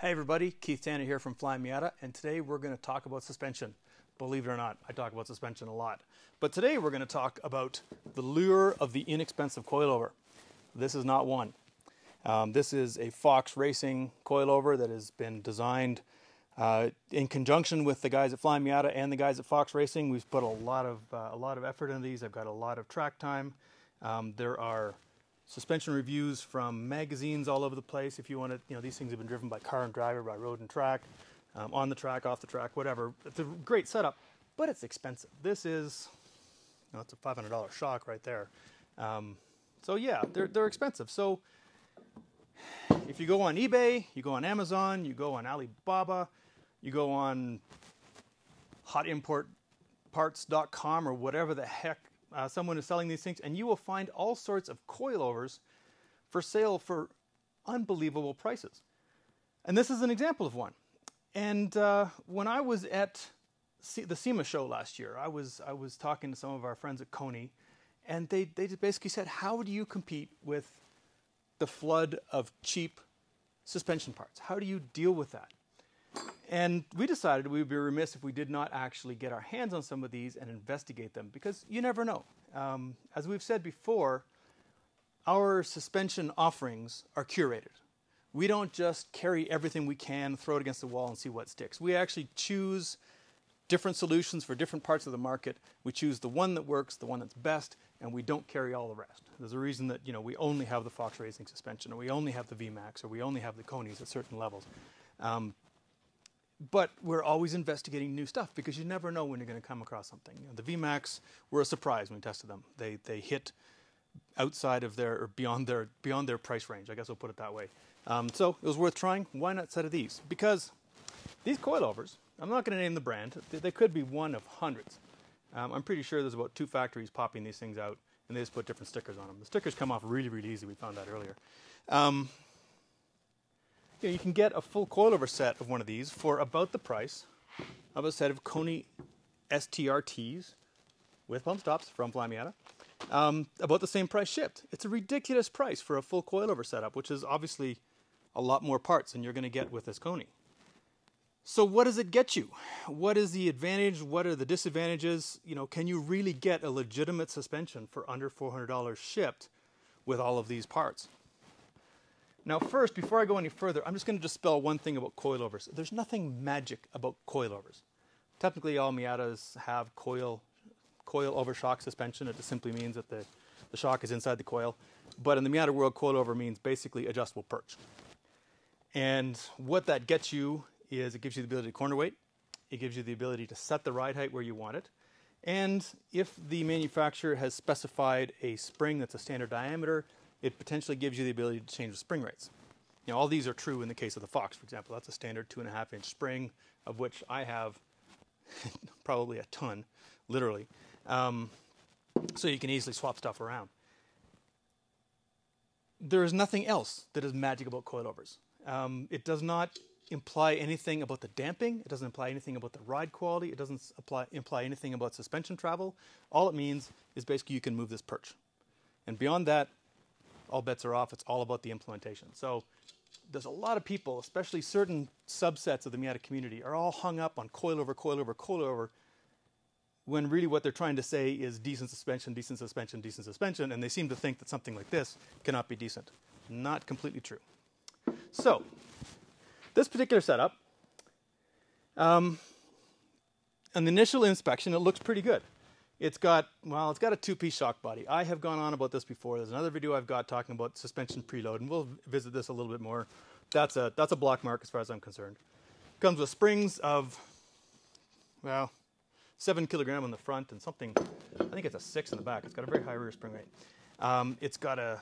Hey everybody, Keith Tanner here from Flyin Miata, and today we're going to talk about suspension. Believe it or not, I talk about suspension a lot. But today we're going to talk about the lure of the inexpensive coilover. This is not one. This is a Fox Racing coilover that has been designed in conjunction with the guys at Flyin Miata and the guys at Fox Racing. We've put a lot of effort into these. I've got a lot of track time. There are suspension reviews from magazines all over the place. If you want to, these things have been driven by car and driver, by road and track, on the track, off the track, whatever. It's a great setup, but it's expensive. This is, it's a $500 shock right there. So yeah, they're expensive. So if you go on eBay, you go on Amazon, you go on Alibaba, you go on hotimportparts.com or whatever the heck someone is selling these things, and you will find all sorts of coilovers for sale for unbelievable prices. And this is an example of one. And when I was at the SEMA show last year, I was talking to some of our friends at Coney, and they just basically said, how do you compete with the flood of cheap suspension parts? How do you deal with that? And we decided we would be remiss if we did not actually get our hands on some of these and investigate them, because you never know. As we've said before, our suspension offerings are curated. We don't just carry everything we can, throw it against the wall and see what sticks. We actually choose different solutions for different parts of the market. We choose the one that works, the one that's best, and we don't carry all the rest. There's a reason that we only have the Fox Racing suspension, or we only have the VMAX, or we only have the Coneys at certain levels. But we're always investigating new stuff, because you never know when you're going to come across something. The VMAX were a surprise when we tested them. They hit outside of their, or beyond their price range. I guess we'll put it that way. So it was worth trying. Why not a set of these? Because these coilovers, I'm not going to name the brand. They could be one of hundreds. I'm pretty sure there's about 2 factories popping these things out, and they just put different stickers on them. The stickers come off really, really easy. We found that earlier. You can get a full coilover set of one of these for about the price of a set of Coney STRTs with pump stops from Flyin Miata. About the same price shipped. It's a ridiculous price for a full coilover setup, which is obviously a lot more parts than you're going to get with this Coney. So what does it get you? What is the advantage? What are the disadvantages? Can you really get a legitimate suspension for under $400 shipped with all of these parts? Now first, before I go any further, I'm just going to dispel one thing about coilovers. There's nothing magic about coilovers. Technically, all Miatas have coil over shock suspension. It just simply means that the shock is inside the coil. But in the Miata world, coilover means basically adjustable perch. And what that gets you is it gives you the ability to corner weight. It gives you the ability to set the ride height where you want it. And if the manufacturer has specified a spring that's a standard diameter, it potentially gives you the ability to change the spring rates. All these are true in the case of the Fox, for example. That's a standard 2.5-inch spring, of which I have probably a ton, literally. So you can easily swap stuff around. There is nothing else that is magic about coilovers. It does not imply anything about the damping. It doesn't imply anything about the ride quality. It doesn't imply anything about suspension travel. All it means is basically you can move this perch. And beyond that, all bets are off. It's all about the implementation. So there's a lot of people, especially certain subsets of the Miata community, are all hung up on coilover, coilover, coilover, when really what they're trying to say is decent suspension, decent suspension, decent suspension, and they seem to think that something like this cannot be decent. Not completely true. So this particular setup, on the initial inspection, it looks pretty good. It's got a 2-piece shock body. I have gone on about this before. There's another video I've got talking about suspension preload, and we'll visit this a little bit more. That's a block mark as far as I'm concerned. Comes with springs of, 7 kilogram on the front and something, I think it's a 6 in the back. It's got a very high rear spring rate. It's got a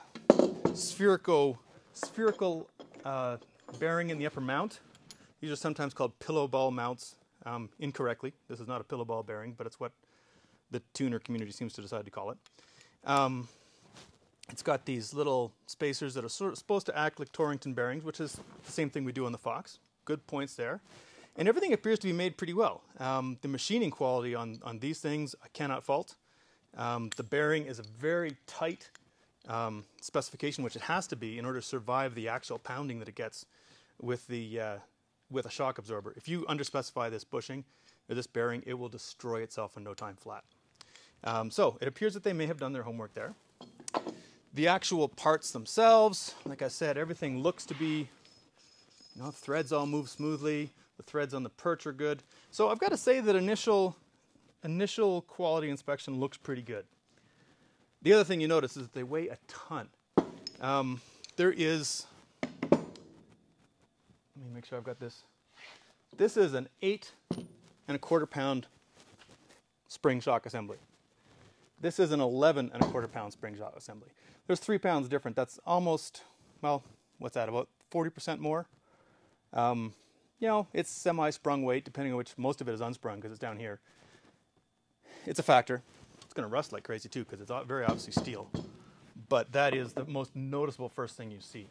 spherical bearing in the upper mount. These are sometimes called pillow ball mounts incorrectly. This is not a pillow ball bearing, but it's what the tuner community seems to decide to call it. It's got these little spacers that are supposed to act like Torrington bearings, which is the same thing we do on the Fox. Good points there. And everything appears to be made pretty well. The machining quality on these things I cannot fault. The bearing is a very tight specification, which it has to be in order to survive the actual pounding that it gets with the with a shock absorber. If you underspecify this bushing or this bearing, it will destroy itself in no time flat. So it appears that they may have done their homework there. The actual parts themselves, like I said, everything looks to be, threads all move smoothly. The threads on the perch are good. So I've got to say that initial quality inspection looks pretty good. The other thing you notice is that they weigh a ton. There is, let me make sure I've got this. This is an 8¼ pound spring shock assembly. This is an 11¼ pound spring shock assembly. There's 3 pounds different. That's almost, well, what's that, about 40% more? It's semi-sprung weight, depending on which, most of it is unsprung because it's down here. It's a factor. It's going to rust like crazy too because it's very obviously steel. But that is the most noticeable first thing you see.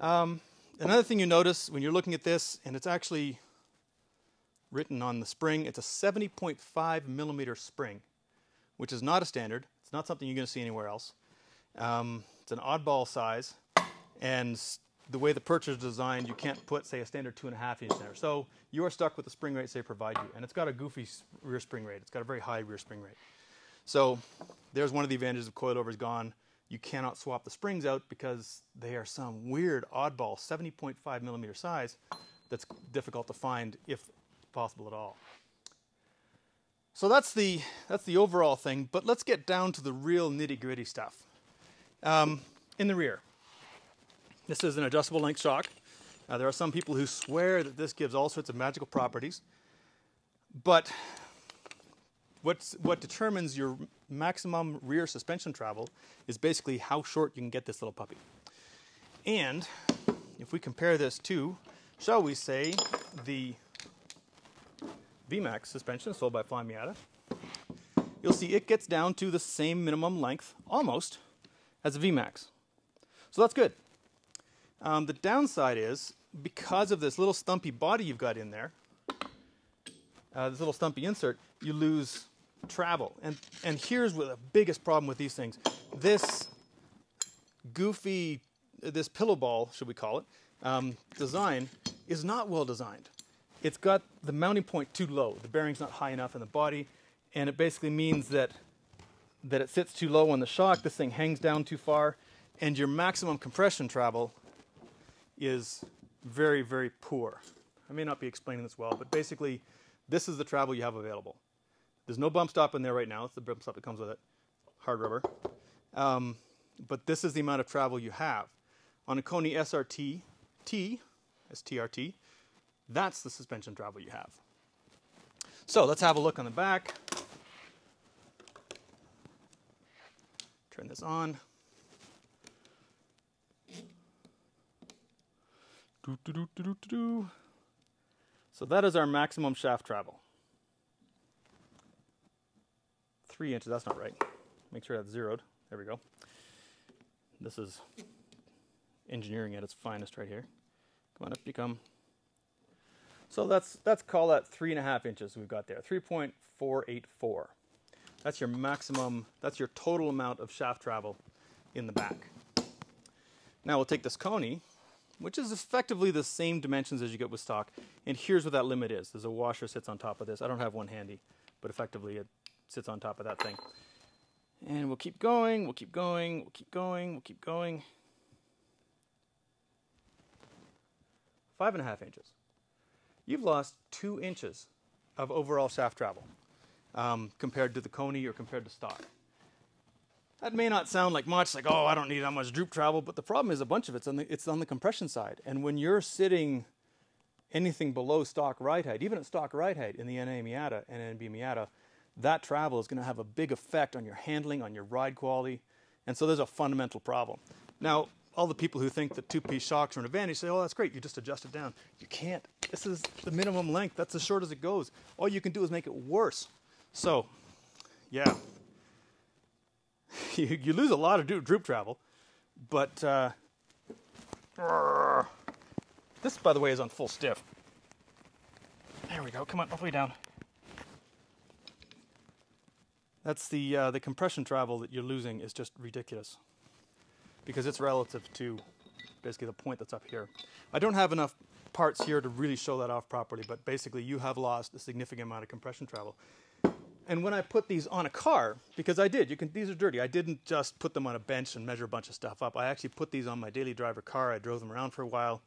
Another thing you notice when you're looking at this, and it's actually written on the spring, it's a 70.5 millimeter spring, which is not a standard. It's not something you're going to see anywhere else. It's an oddball size, and the way the perch is designed, you can't put, say, a standard 2.5 inch there. So you are stuck with the spring rates they provide you, and it's got a goofy rear spring rate. It's got a very high rear spring rate. So there's one of the advantages of coilovers gone. You cannot swap the springs out because they are some weird oddball 70.5 millimeter size that's difficult to find if possible at all. So that's the overall thing, but let's get down to the real nitty-gritty stuff. In the rear, this is an adjustable length shock. There are some people who swear that this gives all sorts of magical properties, but what determines your maximum rear suspension travel is basically how short you can get this little puppy. And if we compare this to, shall we say, the VMAX suspension sold by Flyin Miata, you'll see it gets down to the same minimum length, almost, as a VMAX. So that's good. The downside is, because of this little stumpy body you've got in there, this little stumpy insert, you lose travel. And here's the biggest problem with these things. This goofy, this pillow ball, should we call it, design is not well designed. It's got the mounting point too low. The bearing's not high enough in the body, and it basically means that it sits too low on the shock. This thing hangs down too far, and your maximum compression travel is very, very poor. I may not be explaining this well, but basically, this is the travel you have available. There's no bump stop in there right now. It's the bump stop that comes with it, hard rubber. But this is the amount of travel you have. On a Koni SRT, STRT, that's the suspension travel you have. So let's have a look on the back. Turn this on. So that is our maximum shaft travel. 3 inches, that's not right. Make sure that's zeroed. There we go. This is engineering at its finest right here. Come on up, you come. So let's call that 3.5 inches we've got there, 3.484. That's your maximum, that's your total amount of shaft travel in the back. Now we'll take this Koni, which is effectively the same dimensions as you get with stock, and here's what that limit is. There's a washer sits on top of this. I don't have one handy, but effectively it sits on top of that thing. And we'll keep going, we'll keep going, we'll keep going, we'll keep going. 5.5 inches. You've lost 2 inches of overall shaft travel compared to the Koni or compared to stock. That may not sound like much, like, oh, I don't need that much droop travel, but the problem is a bunch of it's on the compression side. And when you're sitting anything below stock ride height, even at stock ride height in the NA Miata and NB Miata, that travel is going to have a big effect on your handling, on your ride quality, and so there's a fundamental problem. Now, all the people who think that two-piece shocks are an advantage say, oh, that's great, you just adjust it down. You can't. This is the minimum length. That's as short as it goes. All you can do is make it worse. So, yeah. You lose a lot of droop travel, but this, by the way, is on full stiff. There we go. Come on, all the way down. That's the compression travel that you're losing is just ridiculous because it's relative to basically the point that's up here. I don't have enough parts here to really show that off properly, but basically you have lost a significant amount of compression travel. And when I put these on a car, because I did, these are dirty. I didn't just put them on a bench and measure a bunch of stuff up. I actually put these on my daily driver car. I drove them around for a while.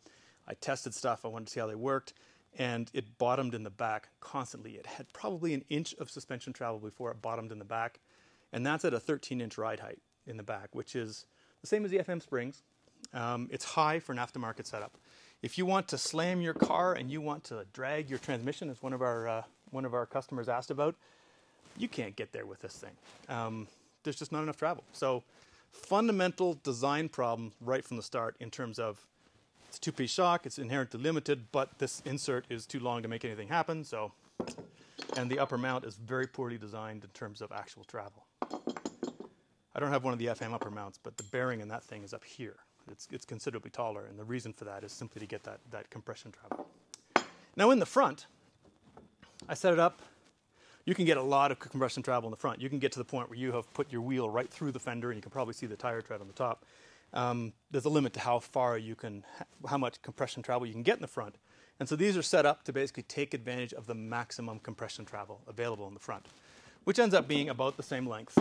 I tested stuff. I wanted to see how they worked. And it bottomed in the back constantly. It had probably an inch of suspension travel before it bottomed in the back. And that's at a 13-inch ride height in the back, which is the same as the FM springs. It's high for an aftermarket setup. If you want to slam your car and you want to drag your transmission, as one of our customers asked about, you can't get there with this thing. There's just not enough travel. So fundamental design problem right from the start in terms of it's a two-piece shock, it's inherently limited, but this insert is too long to make anything happen. So, and the upper mount is very poorly designed in terms of actual travel. I don't have one of the FM upper mounts, but the bearing in that thing is up here. It's considerably taller, and the reason for that is simply to get that compression travel. Now in the front, I set it up. You can get a lot of compression travel in the front. You can get to the point where you have put your wheel right through the fender, and you can probably see the tire tread on the top. There's a limit to how far you can, how much compression travel you can get in the front. And so these are set up to basically take advantage of the maximum compression travel available in the front, which ends up being about the same length.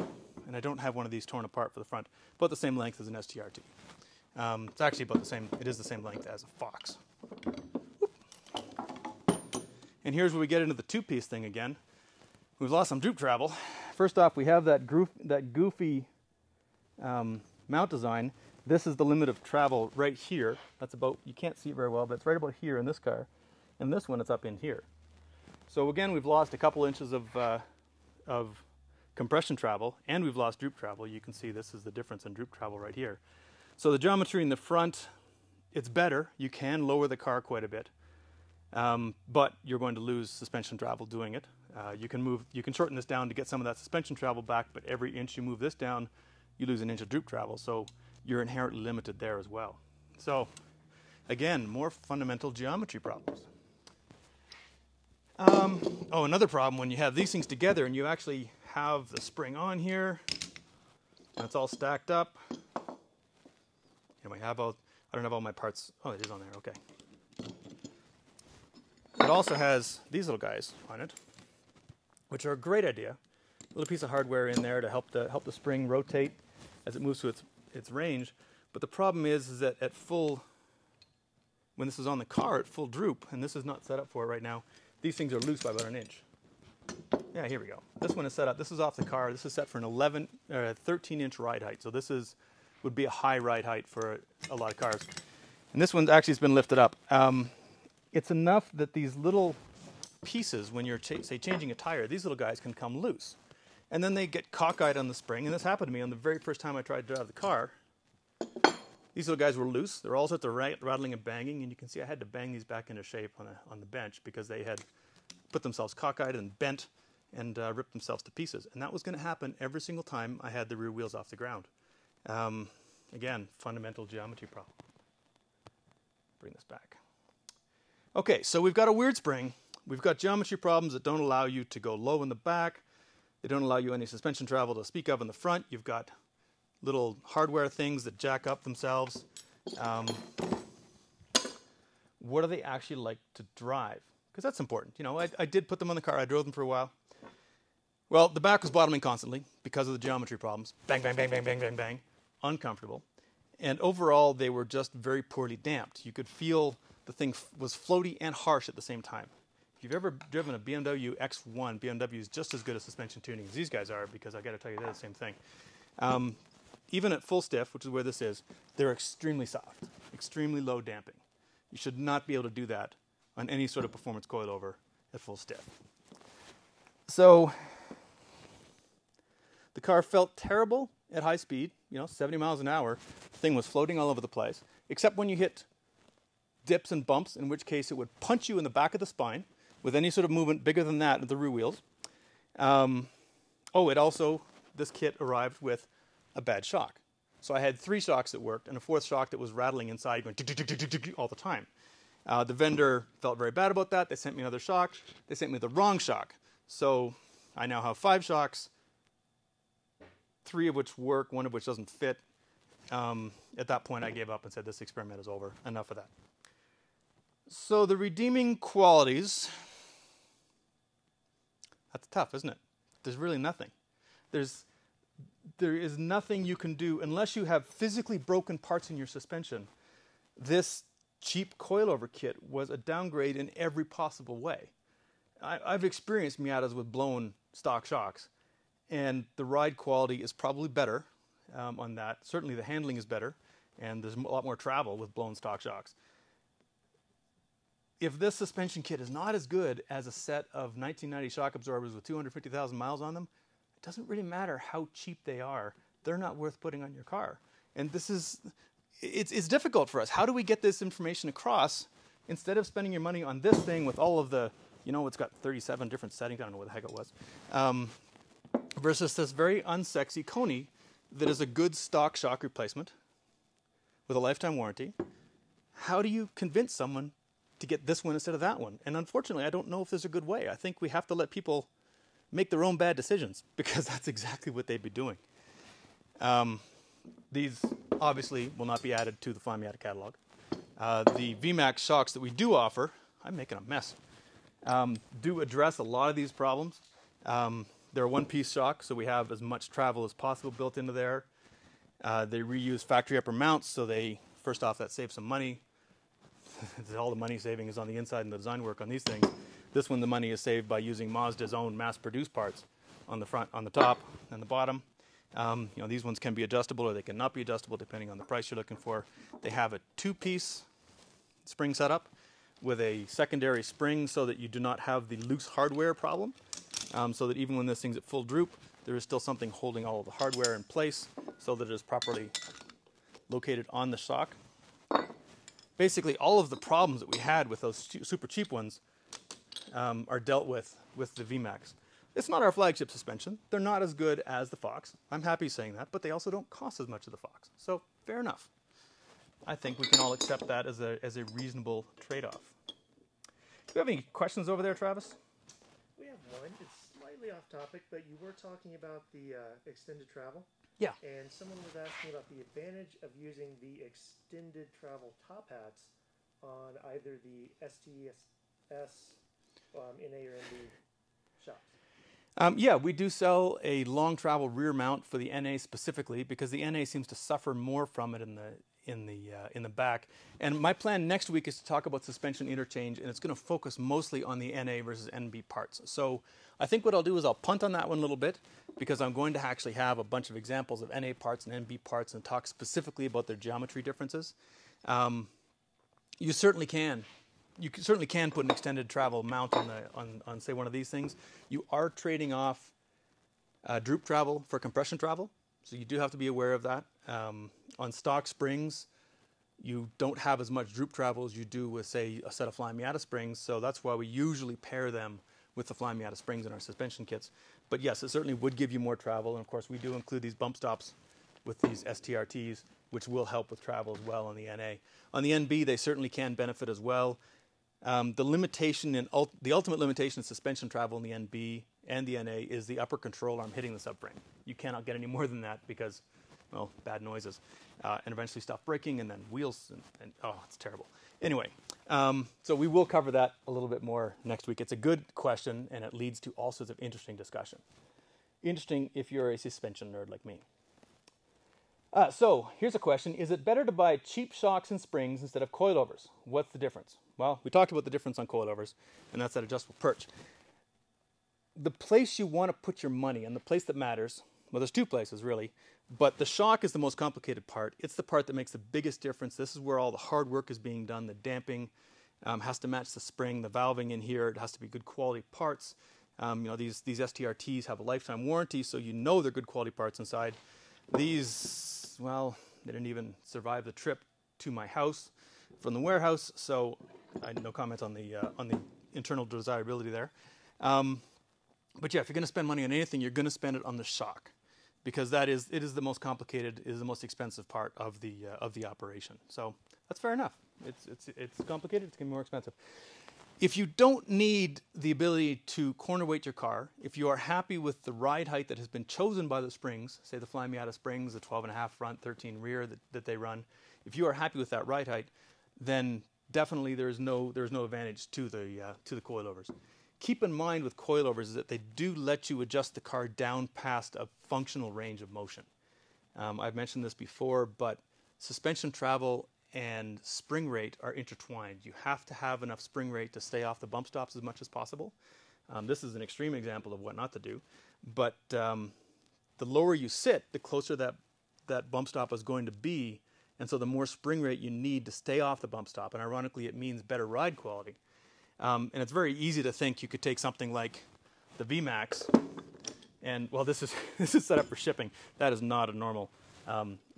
And I don't have one of these torn apart for the front, about the same length as an STRT. It's actually about the same, it is the same length as a Fox. Whoop. And here's where we get into the two-piece thing again. We've lost some droop travel. First off, we have that goofy mount design. This is the limit of travel right here. That's about, you can't see it very well, but it's right about here in this car. And this one, it's up in here. So again, we've lost a couple inches of compression travel, and we've lost droop travel. You can see this is the difference in droop travel right here. So the geometry in the front, it's better. You can lower the car quite a bit, but you're going to lose suspension travel doing it. You can shorten this down to get some of that suspension travel back, but every inch you move this down, you lose an inch of droop travel. So you're inherently limited there as well. So again, more fundamental geometry problems. Oh, another problem when you have these things together and you actually have the spring on here, and it's all stacked up. Anyway, I don't have all my parts. Oh, it is on there, okay. It also has these little guys on it, which are a great idea. A little piece of hardware in there to help the spring rotate as it moves to its range. But the problem is that at full, when this is on the car at full droop, and this is not set up for it right now, these things are loose by about an inch. Yeah, here we go. This one is set up. This is off the car. This is set for an 13-inch ride height. So this would be a high ride height for a lot of cars. And this one actually has been lifted up. It's enough that these little pieces, when you're, say, changing a tire, these little guys can come loose. And then they get cockeyed on the spring. And this happened to me on the very first time I tried to drive the car. These little guys were loose. They're all sorts of rattling and banging. And you can see I had to bang these back into shape on the bench because they had put themselves cockeyed and bent and ripped themselves to pieces. And that was going to happen every single time I had the rear wheels off the ground. Again, fundamental geometry problem. Bring this back. Okay, so we've got a weird spring. We've got geometry problems that don't allow you to go low in the back. They don't allow you any suspension travel to speak of in the front. You've got little hardware things that jack up themselves. What are they actually like to drive? Because that's important. You know, I did put them on the car. I drove them for a while. Well, the back was bottoming constantly because of the geometry problems. Bang, bang, bang, bang, bang, bang, bang. Uncomfortable. And overall, they were just very poorly damped. You could feel the thing was floaty and harsh at the same time. If you've ever driven a BMW X1, BMW is just as good at suspension tuning as these guys are, because I got to tell you, they're the same thing. Even at full stiff, which is where this is, they're extremely soft, extremely low damping. You should not be able to do that on any sort of performance coilover at full stiff. So the car felt terrible at high speed, 70 miles an hour. The thing was floating all over the place, except when you hit dips and bumps, in which case it would punch you in the back of the spine with any sort of movement bigger than that of the rear wheels. This kit arrived with a bad shock. So I had 3 shocks that worked and a 4th shock that was rattling inside, going all the time. The vendor felt very bad about that. They sent me another shock. They sent me the wrong shock. So I now have 5 shocks, 3 of which work, 1 of which doesn't fit. At that point, I gave up and said, this experiment is over. Enough of that. So the redeeming qualities, that's tough, isn't it? There's really nothing. There is nothing you can do unless you have physically broken parts in your suspension. This cheap coilover kit was a downgrade in every possible way. I've experienced Miatas with blown stock shocks, and the ride quality is probably better on that. Certainly the handling is better, and there's a lot more travel with blown stock shocks. If this suspension kit is not as good as a set of 1990 shock absorbers with 250,000 miles on them, it doesn't really matter how cheap they are. They're not worth putting on your car. And it's difficult for us. How do we get this information across instead of spending your money on this thing with all of the, it's got 37 different settings, I don't know what the heck it was, versus this very unsexy Koni that is a good stock shock replacement with a lifetime warranty. How do you convince someone to get this one instead of that one? And unfortunately, I don't know if there's a good way. I think we have to let people make their own bad decisions, because that's exactly what they'd be doing. These obviously will not be added to the Flyin Miata catalog. The VMAX shocks that we do offer, I'm making a mess, do address a lot of these problems. They're a one-piece shock, so we have as much travel as possible built into there. They reuse factory upper mounts, so first off, that saves some money. All the money saving is on the inside and the design work on these things. This one, the money is saved by using Mazda's own mass-produced parts on the front, on the top, and the bottom. These ones can be adjustable or they cannot be adjustable depending on the price you're looking for. They have a two-piece spring setup with a secondary spring so that you do not have the loose hardware problem. So that even when this thing's at full droop, there is still something holding all of the hardware in place so that it is properly located on the shock. Basically, all of the problems that we had with those super cheap ones are dealt with the VMAX. It's not our flagship suspension. They're not as good as the Fox. I'm happy saying that, but they also don't cost as much as the Fox. So fair enough. I think we can all accept that as a reasonable trade-off. Do you have any questions over there, Travis? We have one. It's slightly off topic, but you were talking about the extended travel. Yeah. And someone was asking about the advantage of using the extended travel top hats on either the STS NA or NB shops. Yeah, we do sell a long travel rear mount for the NA specifically because the NA seems to suffer more from it in the back. And my plan next week is to talk about suspension interchange, and it's going to focus mostly on the NA versus NB parts. So I think what I'll do is I'll punt on that one a little bit because I'm going to actually have a bunch of examples of NA parts and NB parts and talk specifically about their geometry differences. You certainly can put an extended travel mount on say one of these things. You are trading off droop travel for compression travel, so you do have to be aware of that. On stock springs, you don't have as much droop travel as you do with, say, a set of Flyin Miata springs, so that's why we usually pair them with the Flyin Miata springs in our suspension kits. But yes, it certainly would give you more travel, and of course we do include these bump stops with these STRTs, which will help with travel as well on the NA. On the NB, they certainly can benefit as well. The ultimate limitation in suspension travel in the NB and the NA is the upper control arm hitting the subframe. You cannot get any more than that because, well, bad noises, and eventually stop braking, and then wheels, and oh, it's terrible. Anyway, so we will cover that a little bit more next week. It's a good question, and it leads to all sorts of interesting discussion. Interesting if you're a suspension nerd like me. So here's a question. Is it better to buy cheap shocks and springs instead of coilovers? What's the difference? Well, we talked about the difference on coilovers, and that's that adjustable perch. The place you want to put your money, and the place that matters, well, there's two places really, but the shock is the most complicated part. It's the part that makes the biggest difference. This is where all the hard work is being done. The damping has to match the spring, the valving in here. It has to be good quality parts. These STRTs have a lifetime warranty, so you know they're good quality parts inside. These, well, they didn't even survive the trip to my house from the warehouse, so I had no comment on the internal desirability there. But yeah, if you're going to spend money on anything, you're going to spend it on the shock, because it is the most complicated, it is the most expensive part of the operation. So that's fair enough. It's complicated. It's going to be more expensive. If you don't need the ability to corner weight your car, if you are happy with the ride height that has been chosen by the springs, say the Flyin Miata springs, the 12.5 front, 13 rear that they run, if you are happy with that ride height, then definitely there's no advantage to the coilovers. Keep in mind with coilovers is that they do let you adjust the car down past a functional range of motion. I've mentioned this before, but suspension travel and spring rate are intertwined. You have to have enough spring rate to stay off the bump stops as much as possible. This is an extreme example of what not to do, but the lower you sit, the closer that bump stop is going to be, and so the more spring rate you need to stay off the bump stop, and ironically it means better ride quality. And it's very easy to think you could take something like the VMAX, and well, this is set up for shipping. That is not a normal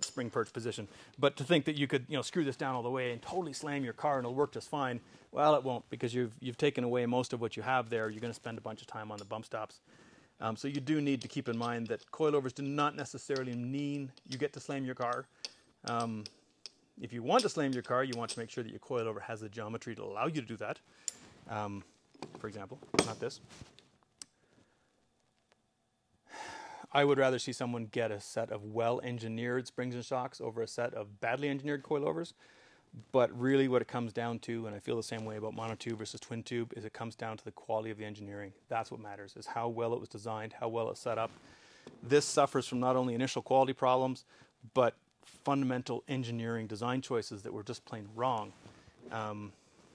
spring perch position. But to think that you could screw this down all the way and totally slam your car and it'll work just fine, well, it won't, because you've taken away most of what you have there. You're going to spend a bunch of time on the bump stops. So you do need to keep in mind that coilovers do not necessarily mean you get to slam your car. If you want to slam your car, you want to make sure that your coilover has the geometry to allow you to do that. For example, not this. I would rather see someone get a set of well-engineered springs and shocks over a set of badly engineered coilovers. But really what it comes down to, and I feel the same way about monotube versus twin tube, is it comes down to the quality of the engineering. That's what matters, is how well it was designed, how well it's set up. This suffers from not only initial quality problems, but fundamental engineering design choices that were just plain wrong.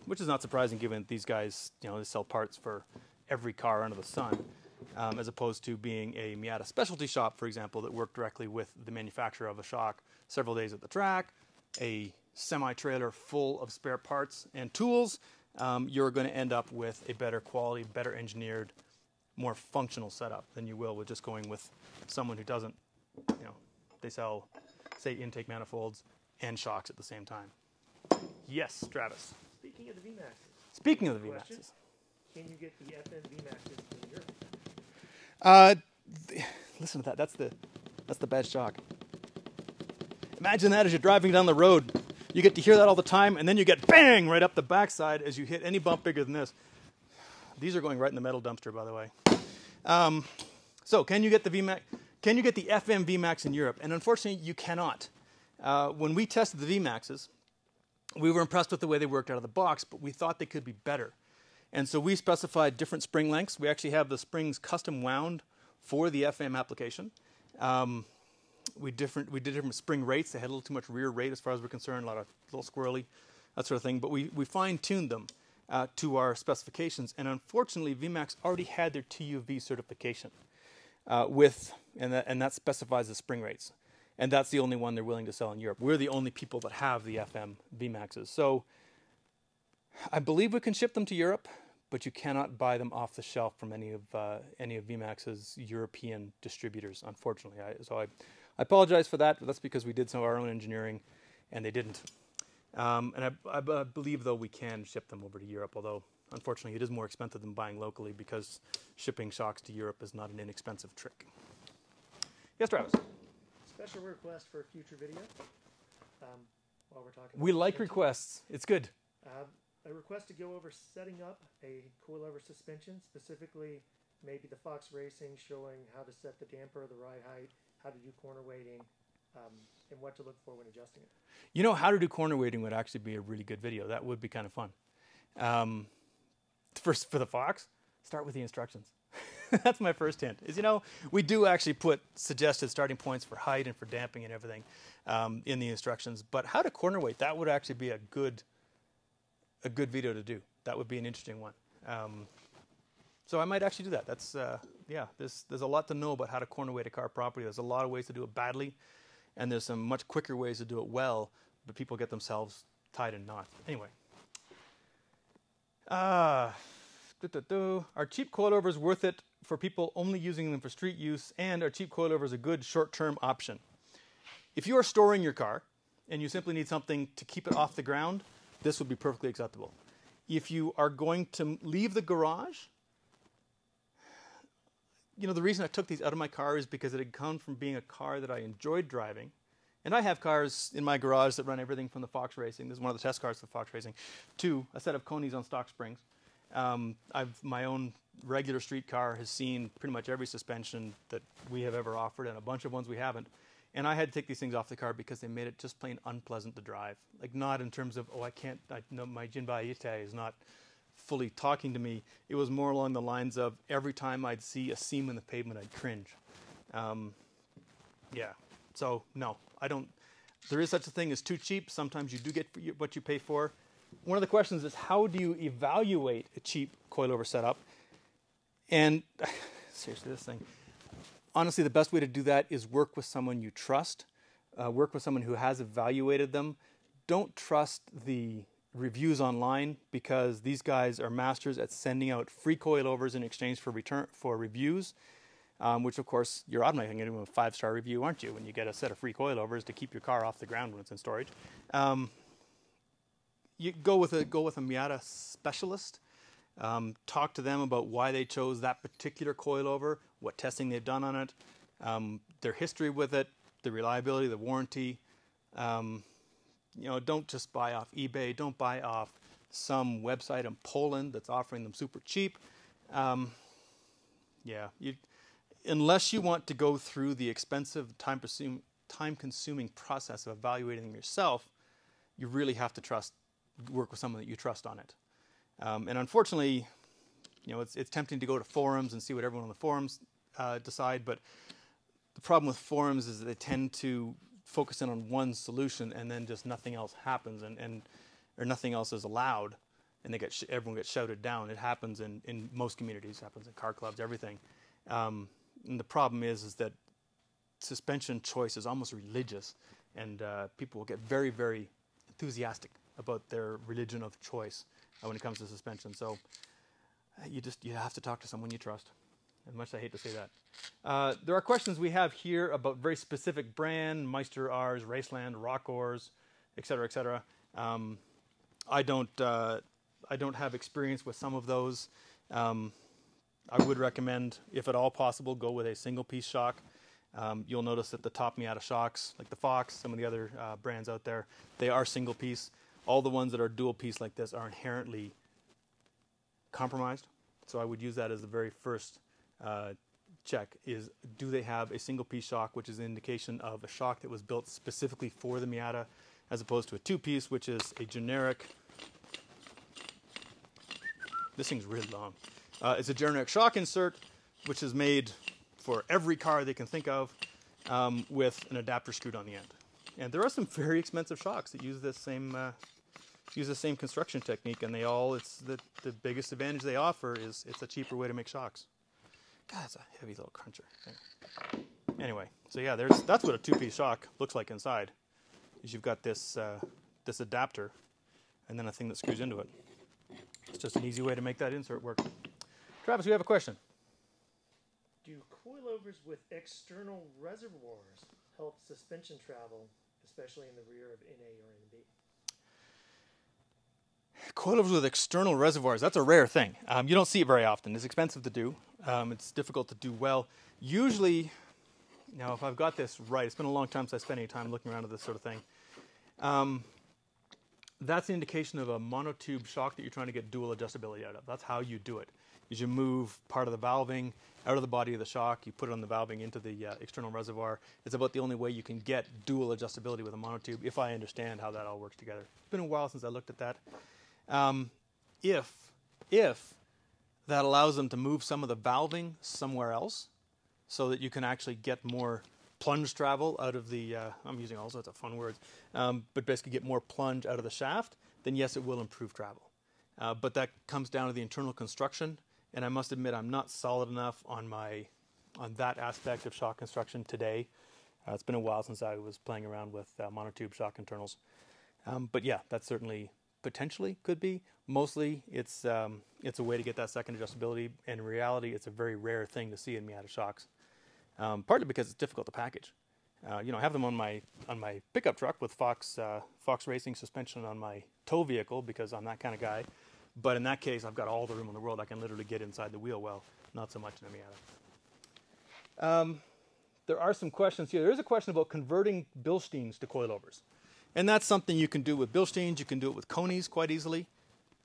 Which is not surprising given that these guys, they sell parts for every car under the sun, as opposed to being a Miata specialty shop, for example, that worked directly with the manufacturer of a shock several days at the track, a semi-trailer full of spare parts and tools. You're going to end up with a better quality, better engineered, more functional setup than you will with just going with someone who doesn't, they sell, say, intake manifolds and shocks at the same time. Yes, Travis. Speaking of the VMAXs. Speaking of the VMAXs. Can you get the FM VMAXs in Europe? Listen to that. That's the bad shock. Imagine that as you're driving down the road. You get to hear that all the time, and then you get bang right up the backside as you hit any bump bigger than this. These are going right in the metal dumpster, by the way. So, can you get the VMAX? Can you get the FM VMAX in Europe? And unfortunately, you cannot. When we tested the VMAXs, we were impressed with the way they worked out of the box, but we thought they could be better. And so we specified different spring lengths. We actually have the springs custom wound for the FM application. We did different spring rates. They had a little too much rear rate as far as we're concerned, a little squirrely, that sort of thing. But we fine-tuned them to our specifications. And unfortunately, VMAX already had their TUV certification and that specifies the spring rates. And that's the only one they're willing to sell in Europe. We're the only people that have the FM VMAXs. So I believe we can ship them to Europe, but you cannot buy them off the shelf from any of VMAX's European distributors, unfortunately. So I apologize for that, but that's because we did some of our own engineering, and they didn't. And I believe, though, we can ship them over to Europe, although, unfortunately, it is more expensive than buying locally because shipping shocks to Europe is not an inexpensive trick. Yes, Travis? Special request for a future video. While we're talking, we like requests. It's good. A request to go over setting up a coilover suspension, specifically maybe the Fox Racing, showing how to set the damper, the ride height, how to do corner weighting, and what to look for when adjusting it. How to do corner weighting would actually be a really good video. That would be kind of fun. First, for the Fox, start with the instructions. That's my first hint. We do actually put suggested starting points for height and for damping and everything in the instructions. But how to corner weight, that would actually be a good video to do. That would be an interesting one. So I might actually do that. That's there's a lot to know about how to corner weight a car properly. There's a lot of ways to do it badly, and there's some much quicker ways to do it well, but people get themselves tied in knots. Anyway. Are cheap coilovers worth it for people only using them for street use, and are cheap coilovers a good short-term option? If you are storing your car and you simply need something to keep it off the ground, this would be perfectly acceptable. If you are going to leave the garage, the reason I took these out of my car is because it had come from being a car that I enjoyed driving. And I have cars in my garage that run everything from the Fox Racing. This is one of the test cars for Fox Racing, to a set of Coney's on stock springs. My own regular street car has seen pretty much every suspension that we have ever offered, and a bunch of ones we haven't. And I had to take these things off the car because they made it just plain unpleasant to drive. Like, not in terms of, oh, no, my Jinbaita is not fully talking to me. It was more along the lines of every time I'd see a seam in the pavement, I'd cringe. Yeah. So, no, I don't. There is such a thing as too cheap. Sometimes you do get what you pay for. One of the questions is, how do you evaluate a cheap coilover setup? And seriously, this thing. Honestly, the best way to do that is work with someone you trust. Work with someone who has evaluated them. Don't trust the reviews online, because these guys are masters at sending out free coilovers in exchange for reviews. Which, of course, you're automatically going to give them a 5-star review, aren't you, when you get a set of free coilovers to keep your car off the ground when it's in storage. You go with a Miata specialist. Talk to them about why they chose that particular coilover, what testing they've done on it, their history with it, the reliability, the warranty. Don't just buy off eBay. Don't buy off some website in Poland that's offering them super cheap. Unless you want to go through the expensive, time-consuming process of evaluating them yourself, you really have to work with someone that you trust on it. And unfortunately, it's tempting to go to forums and see what everyone on the forums decide. But the problem with forums is that they tend to focus in on one solution, and then just nothing else happens, or nothing else is allowed, and everyone gets shouted down. It happens in most communities. It happens in car clubs, everything. And the problem is that suspension choice is almost religious, and people will get very, very enthusiastic about their religion of choice when it comes to suspension. So you have to talk to someone you trust. As much as I hate to say that. There are questions we have here about very specific brand, Meister R's, Raceland, Rockors, etc., etc. I don't have experience with some of those. I would recommend, if at all possible, go with a single-piece shock. You'll notice that the top Miata shocks, like the Fox, some of the other brands out there, they are single-piece. All the ones that are dual-piece like this are inherently compromised. So I would use that as the very first check, is do they have a single-piece shock, which is an indication of a shock that was built specifically for the Miata, as opposed to a two-piece, which is a generic. This thing's really long. It's a generic shock insert, which is made for every car they can think of, with an adapter screwed on the end. And there are some very expensive shocks that use the same construction technique, and it's the biggest advantage they offer is it's a cheaper way to make shocks. God, it's a heavy little cruncher. Anyway, so yeah, that's what a two-piece shock looks like inside. Is you've got this adapter, and then a thing that screws into it. It's just an easy way to make that insert work. Travis, you have a question. Do coilovers with external reservoirs help suspension travel, especially in the rear of NA or NB? Coilovers with external reservoirs, that's a rare thing. You don't see it very often. It's expensive to do. It's difficult to do well. Usually, now if I've got this right, it's been a long time since I spent any time looking around at this sort of thing. That's an indication of a monotube shock that you're trying to get dual adjustability out of. That's how you do it. Is you move part of the valving out of the body of the shock, you put it on the valving into the external reservoir. It's about the only way you can get dual adjustability with a monotube, if I understand how that all works together. It's been a while since I looked at that. If that allows them to move some of the valving somewhere else, so that you can actually get more plunge travel out of the, I'm using all sorts of fun words, but basically get more plunge out of the shaft, then yes, it will improve travel. But that comes down to the internal construction. And I must admit, I'm not solid enough on that aspect of shock construction today. It's been a while since I was playing around with monotube shock internals. But yeah, that certainly potentially could be. Mostly, it's a way to get that second adjustability. And in reality, it's a very rare thing to see in Miata shocks. Partly because it's difficult to package. I have them on my pickup truck with Fox Racing suspension on my tow vehicle because I'm that kind of guy. But in that case, I've got all the room in the world. I can literally get inside the wheel well. Not so much in a Miata. There are some questions here. There is a question about converting Bilsteins to coilovers. And that's something you can do with Bilsteins. You can do it with Konies quite easily.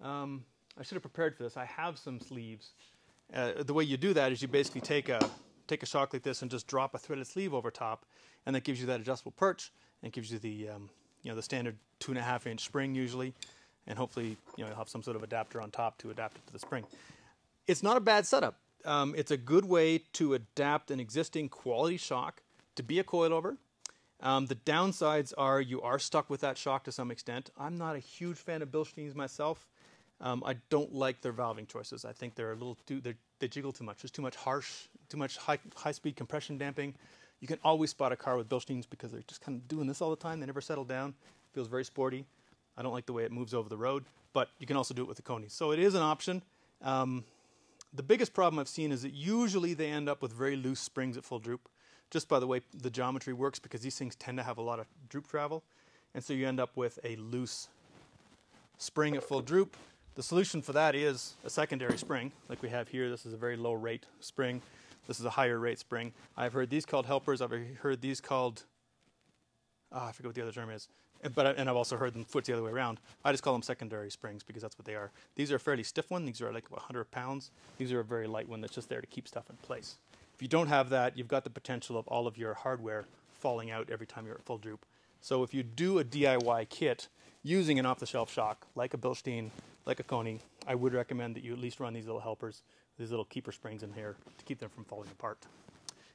I should have prepared for this. I have some sleeves. The way you do that is you basically take take a shock like this and just drop a threaded sleeve over top, and that gives you that adjustable perch, and gives you the the standard 2.5-inch spring usually, and hopefully you'll have some sort of adapter on top to adapt it to the spring. It's not a bad setup. It's a good way to adapt an existing quality shock to be a coilover. The downsides are you are stuck with that shock to some extent. I'm not a huge fan of Bilsteins myself. I don't like their valving choices. I think they're a little they jiggle too much. There's too much high-speed compression damping. You can always spot a car with Bilsteins because they're just kind of doing this all the time. They never settle down. Feels very sporty. I don't like the way it moves over the road, but you can also do it with the Coney. So it is an option. The biggest problem I've seen is that usually they end up with very loose springs at full droop, just by the way the geometry works, because these things tend to have a lot of droop travel, and so you end up with a loose spring at full droop. The solution for that is a secondary spring, like we have here. This is a very low rate spring. This is a higher rate spring. I've heard these called helpers. I've heard these called, I forget what the other term is. And I've also heard them foot the other way around. I just call them secondary springs because that's what they are. These are a fairly stiff one. These are like 100 pounds. These are a very light one that's just there to keep stuff in place. If you don't have that, you've got the potential of all of your hardware falling out every time you're at full droop. So if you do a DIY kit using an off-the-shelf shock, like a Bilstein, like a Coney, I would recommend that you at least run these little helpers, these little keeper springs in here to keep them from falling apart.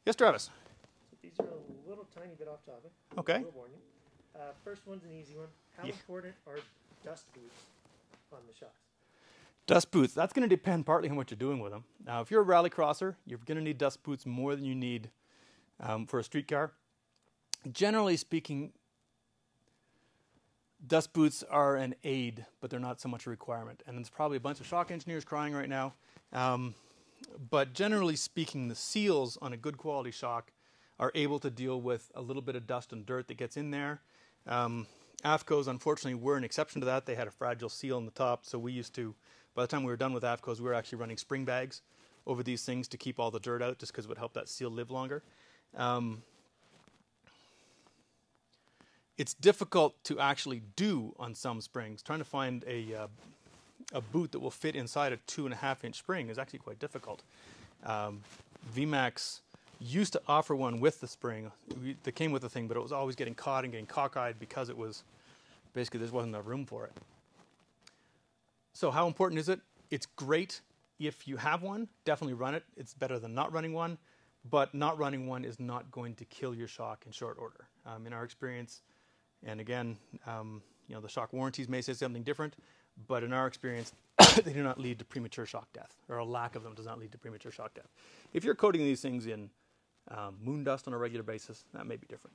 Yes, Travis? So these are a little tiny bit off topic. Okay. I will warn you. First one's an easy one. How important are dust boots on the shocks? Dust boots, that's going to depend partly on what you're doing with them. Now, if you're a rally crosser, you're going to need dust boots more than you need for a street car. Generally speaking, dust boots are an aid, but they're not so much a requirement. And there's probably a bunch of shock engineers crying right now. But generally speaking, the seals on a good quality shock are able to deal with a little bit of dust and dirt that gets in there. AFCOs, unfortunately, were an exception to that. They had a fragile seal on the top, so we used to, by the time we were done with AFCOs, we were actually running spring bags over these things to keep all the dirt out, just because it would help that seal live longer. It's difficult to actually do on some springs. Trying to find a boot that will fit inside a 2.5-inch spring is actually quite difficult. VMAX used to offer one with the spring that came with the thing, but it was always getting caught and getting cockeyed because it was basically there wasn't enough room for it. So how important is it? It's great if you have one. Definitely run it. It's better than not running one, but not running one is not going to kill your shock in short order. In our experience, and again, the shock warranties may say something different, but in our experience, they do not lead to premature shock death, or a lack of them does not lead to premature shock death. If you're coating these things in moon dust on a regular basis, that may be different.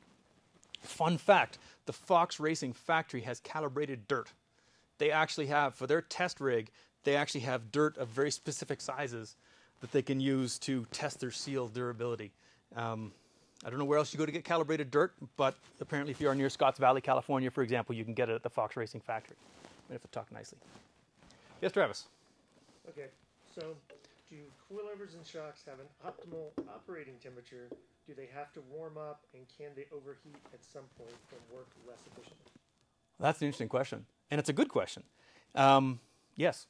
Fun fact, the Fox Racing factory has calibrated dirt. They actually have, for their test rig, they actually have dirt of very specific sizes that they can use to test their seal durability. I don't know where else you go to get calibrated dirt, but apparently if you're near Scotts Valley, California, for example, you can get it at the Fox Racing factory. We have to talk nicely. Yes, Travis? Okay, so do coilovers and shocks have an optimal operating temperature? Do they have to warm up, and can they overheat at some point and work less efficiently? Well, that's an interesting question, and it's a good question. Yes,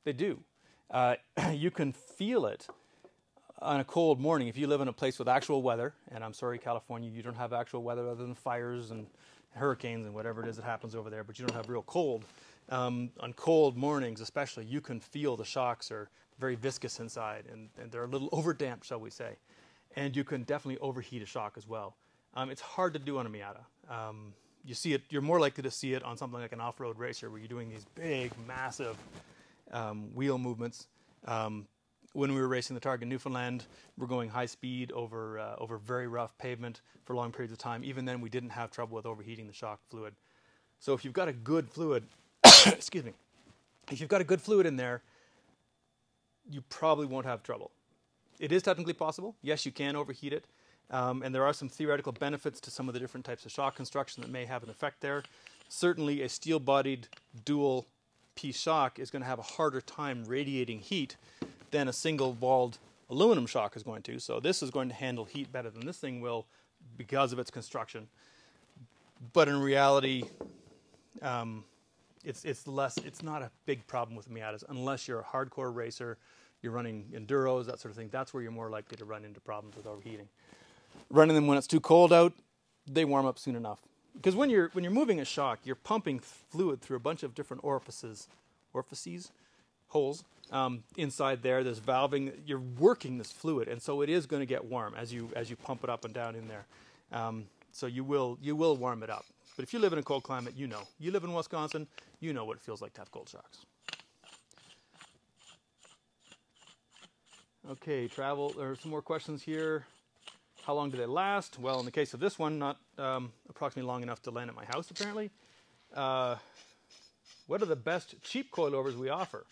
they do. You can feel it on a cold morning. If you live in a place with actual weather, and I'm sorry, California, you don't have actual weather other than fires and hurricanes and whatever it is that happens over there, but you don't have real cold. On cold mornings especially, you can feel the shocks are very viscous inside, and they're a little overdamped, shall we say. And you can definitely overheat a shock as well. It's hard to do on a Miata. You see it, you're more likely to see it on something like an off-road racer where you're doing these big, massive wheel movements. When we were racing the Targa Newfoundland, we're going high speed over very rough pavement for long periods of time. Even then, we didn't have trouble with overheating the shock fluid. So if you've got a good fluid, excuse me, if you've got a good fluid in there, you probably won't have trouble. It is technically possible. Yes, you can overheat it. And there are some theoretical benefits to some of the different types of shock construction that may have an effect there. Certainly, a steel-bodied dual-piece shock is going to have a harder time radiating heat than a single-walled aluminum shock is going to. So this is going to handle heat better than this thing will because of its construction. But in reality, it's not a big problem with Miatas unless you're a hardcore racer, you're running enduros, that sort of thing, that's where you're more likely to run into problems with overheating. Running them when it's too cold out, they warm up soon enough. Because when you're moving a shock, you're pumping fluid through a bunch of different holes inside there. There's valving. You're working this fluid, and so it is going to get warm as you pump it up and down in there. So you will warm it up. But if you live in a cold climate, you know. You live in Wisconsin, you know what it feels like to have cold shocks. Okay, travel. There are some more questions here. How long do they last? Well, in the case of this one, not approximately long enough to land at my house, apparently. What are the best cheap coilovers we offer?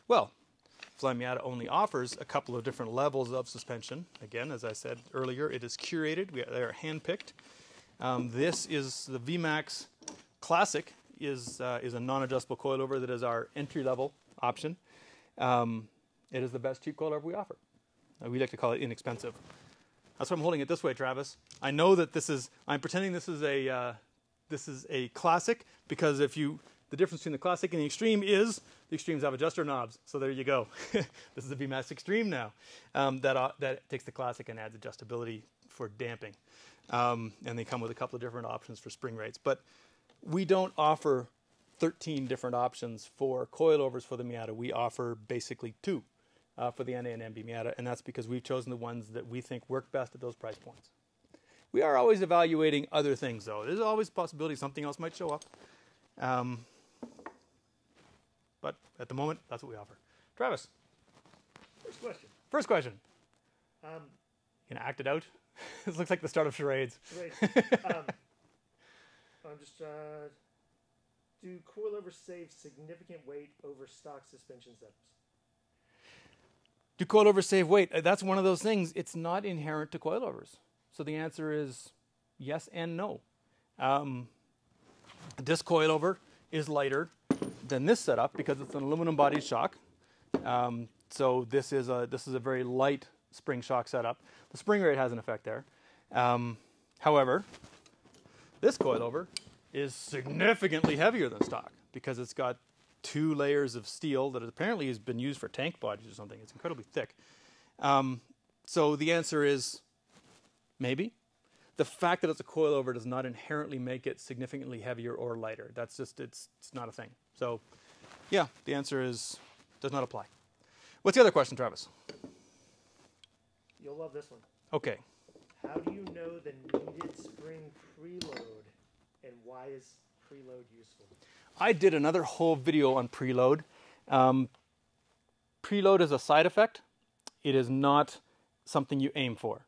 Well, Flyin Miata only offers a couple of different levels of suspension. Again, as I said earlier, it is curated. They are hand-picked. This is the VMAX Classic, is a non-adjustable coilover that is our entry-level option. It is the best cheap coilover we offer. We like to call it inexpensive. That's why I'm holding it this way, Travis. I know that I'm pretending this is a classic, because the difference between the classic and the extreme is the extremes have adjuster knobs. So there you go. This is a VMAX Extreme now. That takes the classic and adds adjustability for damping. And they come with a couple of different options for spring rates. But we don't offer 13 different options for coilovers for the Miata. We offer basically 2 for the NA and MB Miata, and that's because we've chosen the ones that we think work best at those price points. We are always evaluating other things, though. There's always a possibility something else might show up. But at the moment, that's what we offer. Travis. First question. You gonna act it out? This looks like the start of charades. Right. I'm just. Do coilovers save significant weight over stock suspension setups? Do coilovers save weight? That's one of those things. It's not inherent to coilovers. So the answer is yes and no. This coilover is lighter than this setup because it's an aluminum bodied shock. So this is a very light spring shock setup. The spring rate has an effect there. However, this coilover is significantly heavier than stock because it's got 2 layers of steel that apparently has been used for tank bodies or something. It's incredibly thick. So the answer is maybe. The fact that it's a coilover does not inherently make it significantly heavier or lighter. That's just, it's not a thing. So yeah, the answer is does not apply. What's the other question, Travis? You'll love this one. Okay. How do you know the needed spring preload, and why is preload useful? I did another whole video on preload. Preload is a side effect. It is not something you aim for.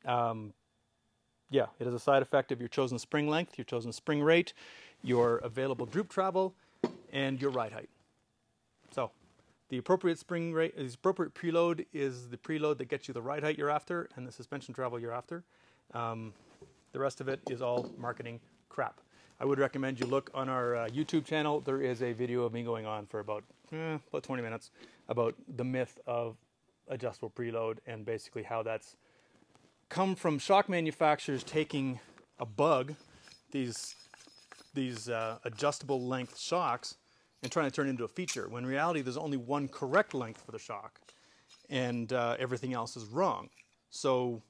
Yeah, it is a side effect of your chosen spring length, your chosen spring rate, your available droop travel, and your ride height. So the appropriate spring rate, the appropriate preload is the preload that gets you the ride height you're after and the suspension travel you're after. The rest of it is all marketing crap. I would recommend you look on our YouTube channel. There is a video of me going on for about 20 minutes about the myth of adjustable preload and basically how that's come from shock manufacturers taking a bug, these adjustable length shocks, and trying to turn it into a feature, when in reality there's only one correct length for the shock and everything else is wrong. So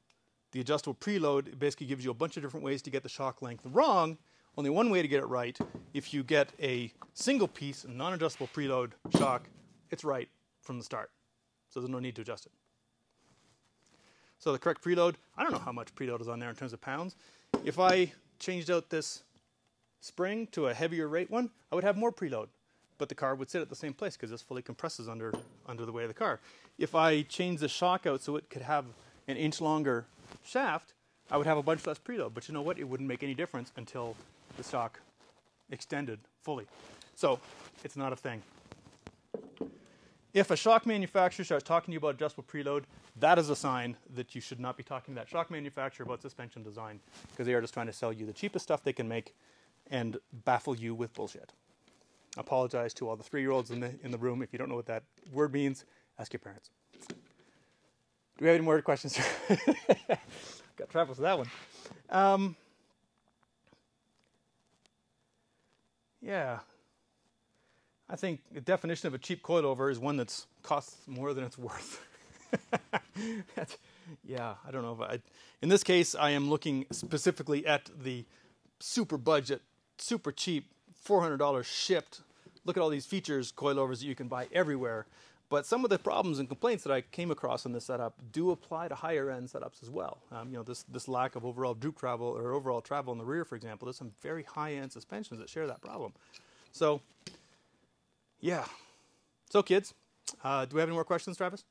the adjustable preload basically gives you a bunch of different ways to get the shock length wrong. Only one way to get it right. If you get a single piece non-adjustable preload shock, it's right from the start. So there's no need to adjust it. So the correct preload, I don't know how much preload is on there in terms of pounds. If I changed out this spring to a heavier rate one, I would have more preload. But the car would sit at the same place because this fully compresses under the weight of the car. If I changed the shock out so it could have an inch longer shaft, I would have a bunch less preload. But you know what? It wouldn't make any difference until the shock extended fully. So it's not a thing. If a shock manufacturer starts talking to you about adjustable preload, that is a sign that you should not be talking to that shock manufacturer about suspension design, because they are just trying to sell you the cheapest stuff they can make and baffle you with bullshit. I apologize to all the 3-year-olds in the room. If you don't know what that word means, ask your parents. Do we have any more questions? Got Travis with that one. Yeah. I think the definition of a cheap coilover is one that's costs more than it's worth. Yeah, I don't know. In this case, I am looking specifically at the super budget, super cheap, $400 shipped. Look at all these features, coilovers that you can buy everywhere. But some of the problems and complaints that I came across in this setup do apply to higher end setups as well. This lack of overall droop travel or overall travel in the rear, for example, there's some very high end suspensions that share that problem. So, yeah. So, kids, do we have any more questions, Travis?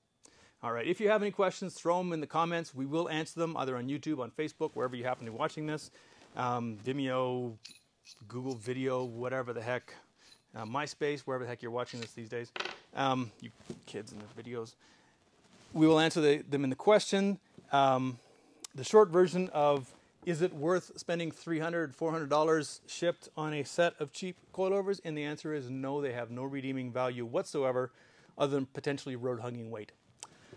All right. If you have any questions, throw them in the comments. We will answer them either on YouTube, on Facebook, wherever you happen to be watching this. Vimeo, Google Video, whatever the heck. MySpace, wherever the heck you're watching this these days. You kids in the videos. We will answer them in the question. The short version of, is it worth spending $300, $400 shipped on a set of cheap coilovers? And the answer is no, they have no redeeming value whatsoever other than potentially road-hugging weight.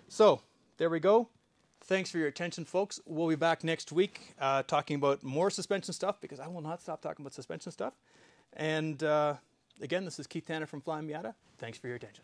So, there we go. Thanks for your attention, folks. We'll be back next week talking about more suspension stuff because I will not stop talking about suspension stuff. And again, this is Keith Tanner from Flyin Miata. Thanks for your attention.